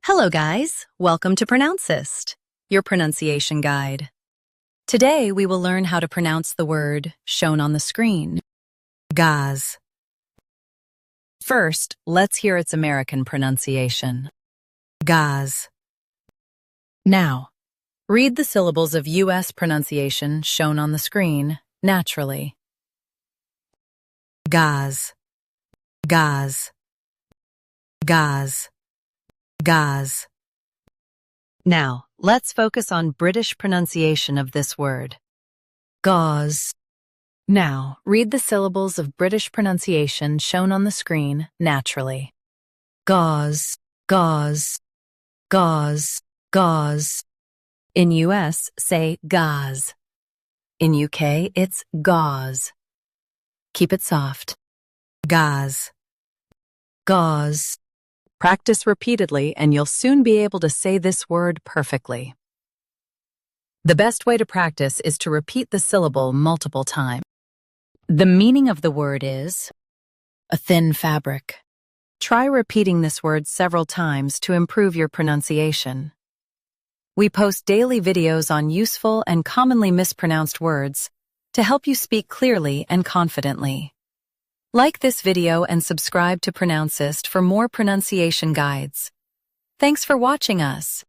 Hello guys, welcome to Pronouncist, your pronunciation guide. Today we will learn how to pronounce the word shown on the screen, GAUZE. First, let's hear its American pronunciation, GAUZE. Now, read the syllables of U.S. pronunciation shown on the screen naturally. GAUZE, GAUZE, GAUZE, GAUZE. Now, let's focus on British pronunciation of this word, gauze. Now, read the syllables of British pronunciation shown on the screen naturally. Gauze, gauze, gauze, gauze. In US, say gauze. In UK, it's gauze. Keep it soft. Gauze, gauze. Practice repeatedly and you'll soon be able to say this word perfectly. The best way to practice is to repeat the syllable multiple times. The meaning of the word is a thin fabric. Try repeating this word several times to improve your pronunciation. We post daily videos on useful and commonly mispronounced words to help you speak clearly and confidently. Like this video and subscribe to Pronouncist for more pronunciation guides. Thanks for watching us.